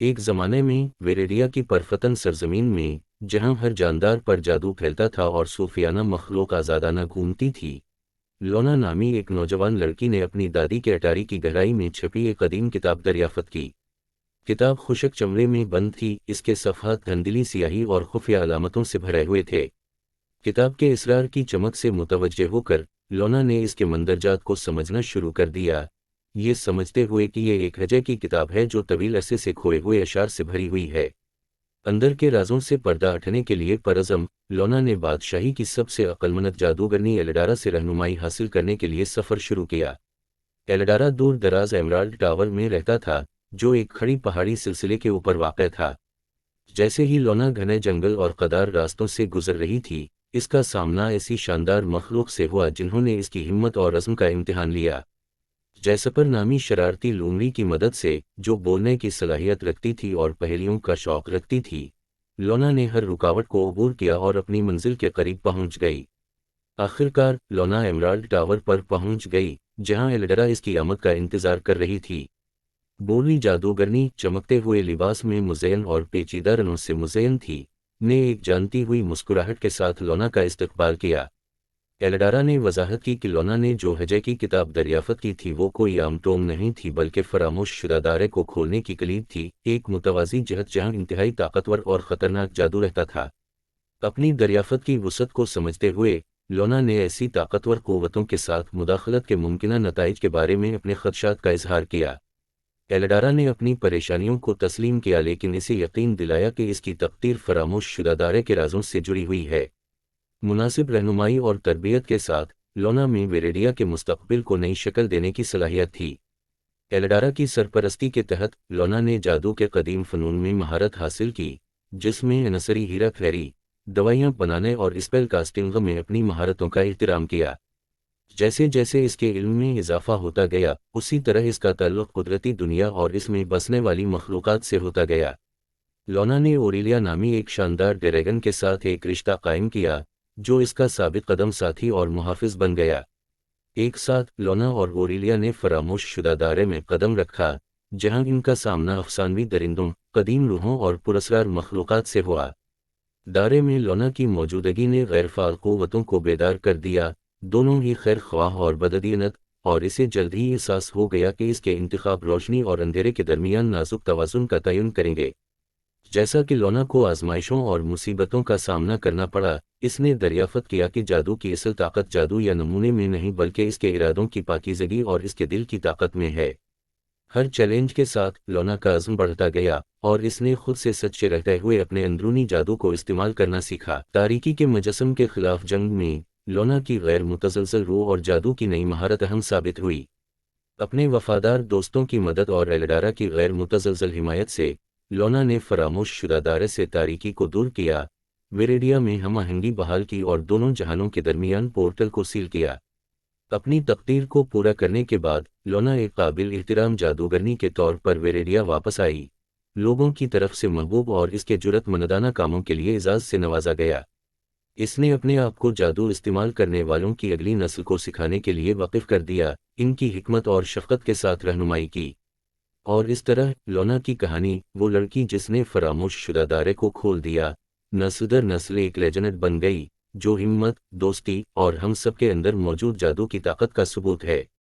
ایک زمانے میں ویریڈیا کی پرفتن سرزمین میں، جہاں ہر جاندار پر جادو پھیلتا تھا اور صوفیانہ مخلوق آزادانہ گھومتی تھی، لونا نامی ایک نوجوان لڑکی نے اپنی دادی کے اٹاری کی گہرائی میں چھپی ایک قدیم کتاب دریافت کی۔ کتاب خشک چمڑے میں بند تھی، اس کے صفحات دھندلی سیاہی اور خفیہ علامتوں سے بھرے ہوئے تھے۔ کتاب کے اسرار کی چمک سے متوجہ ہو کر لونا نے اس کے مندرجات کو سمجھنا شروع کر دیا، یہ سمجھتے ہوئے کہ یہ ایک ہجے کی کتاب ہے جو طویل عرصے سے کھوئے ہوئے اشعار سے بھری ہوئی ہے۔ اندر کے رازوں سے پردہ ہٹنے کے لیے پرعزم، لونا نے بادشاہی کی سب سے عقلمند جادوگرنی ایلڈارا سے رہنمائی حاصل کرنے کے لیے سفر شروع کیا۔ ایلڈارا دور دراز ایمرالڈ ٹاور میں رہتا تھا، جو ایک کھڑی پہاڑی سلسلے کے اوپر واقع تھا۔ جیسے ہی لونا گھنے جنگل اور قدار راستوں سے گزر رہی تھی، اس کا سامنا ایسی شاندار مخلوق سے ہوا جنہوں نے اس کی ہمت اور عزم کا امتحان لیا۔ جیسپر نامی شرارتی لومڑی کی مدد سے، جو بولنے کی صلاحیت رکھتی تھی اور پہیلیوں کا شوق رکھتی تھی، لونا نے ہر رکاوٹ کو عبور کیا اور اپنی منزل کے قریب پہنچ گئی۔ آخرکار لونا ایمرالڈ ٹاور پر پہنچ گئی، جہاں ایلڈرا اس کی آمد کا انتظار کر رہی تھی۔ بولی جادوگرنی چمکتے ہوئے لباس میں مزین اور پیچیدہ رنگوں سے مزین تھی، نے ایک جانتی ہوئی مسکراہٹ کے ساتھ لونا کا استقبال کیا۔ ایلڈارا نے وضاحت کی کہ لونا نے جو ہجے کی کتاب دریافت کی تھی وہ کوئی عام ٹوم نہیں تھی بلکہ فراموش شدہ دارے کو کھولنے کی کلید تھی، ایک متوازی جہت جہاں انتہائی طاقتور اور خطرناک جادو رہتا تھا۔ اپنی دریافت کی وسعت کو سمجھتے ہوئے لونا نے ایسی طاقتور قوتوں کے ساتھ مداخلت کے ممکنہ نتائج کے بارے میں اپنے خدشات کا اظہار کیا۔ ایلڈارا نے اپنی پریشانیوں کو تسلیم کیا لیکن اسے یقین دلایا کہ اس کی تقدیر فراموش شدہ دارے کے رازوں سے جڑی ہوئی ہے۔ مناسب رہنمائی اور تربیت کے ساتھ لونا میں ویریڈیا کے مستقبل کو نئی شکل دینے کی صلاحیت تھی۔ ایلڈارا کی سرپرستی کے تحت لونا نے جادو کے قدیم فنون میں مہارت حاصل کی، جس میں عنصری ہیرا پھیری، دوائیاں بنانے اور اسپیل کاسٹنگ میں اپنی مہارتوں کا احترام کیا۔ جیسے جیسے اس کے علم میں اضافہ ہوتا گیا، اسی طرح اس کا تعلق قدرتی دنیا اور اس میں بسنے والی مخلوقات سے ہوتا گیا۔ لونا نے اوریلیا نامی ایک شاندار ڈریگن کے ساتھ ایک رشتہ قائم کیا، جو اس کا ثابت قدم ساتھی اور محافظ بن گیا۔ ایک ساتھ لونا اور اوریلیا نے فراموش شدہ دائرے میں قدم رکھا، جہاں ان کا سامنا افسانوی درندوں، قدیم روحوں اور پراسرار مخلوقات سے ہوا۔ دائرے میں لونا کی موجودگی نے غیر فعال قوتوں کو بیدار کر دیا، دونوں ہی خیر خواہ اور بددیانت، اور اسے جلد ہی احساس ہو گیا کہ اس کے انتخاب روشنی اور اندھیرے کے درمیان نازک توازن کا تعین کریں گے۔ جیسا کہ لونا کو آزمائشوں اور مصیبتوں کا سامنا کرنا پڑا، اس نے دریافت کیا کہ جادو کی اصل طاقت جادو یا نمونے میں نہیں بلکہ اس کے ارادوں کی پاکیزگی اور اس کے دل کی طاقت میں ہے۔ ہر چیلنج کے ساتھ لونا کا عزم بڑھتا گیا، اور اس نے خود سے سچے رہتے ہوئے اپنے اندرونی جادو کو استعمال کرنا سیکھا۔ تاریکی کے مجسم کے خلاف جنگ میں لونا کی غیر متزلزل روح اور جادو کی نئی مہارت اہم ثابت ہوئی۔ اپنے وفادار دوستوں کی مدد اور ایلڈارا کی غیر متزلزل حمایت سے لونا نے فراموش شدہ دائرے سے تاریکی کو دور کیا، ویریڈیا میں ہم آہنگی بحال کی اور دونوں جہانوں کے درمیان پورٹل کو سیل کیا۔ اپنی تقدیر کو پورا کرنے کے بعد لونا ایک قابل احترام جادوگرنی کے طور پر ویریڈیا واپس آئی، لوگوں کی طرف سے محبوب اور اس کے جرأت مندانہ کاموں کے لیے اعزاز سے نوازا گیا۔ اس نے اپنے آپ کو جادو استعمال کرنے والوں کی اگلی نسل کو سکھانے کے لیے وقف کر دیا، ان کی حکمت اور شفقت کے ساتھ رہنمائی کی۔ اور اس طرح لونا کی کہانی، وہ لڑکی جس نے فراموش شدہ دائرے کو کھول دیا، نسل در نسل ایک لیجنڈ بن گئی، جو ہمت، دوستی اور ہم سب کے اندر موجود جادو کی طاقت کا ثبوت ہے۔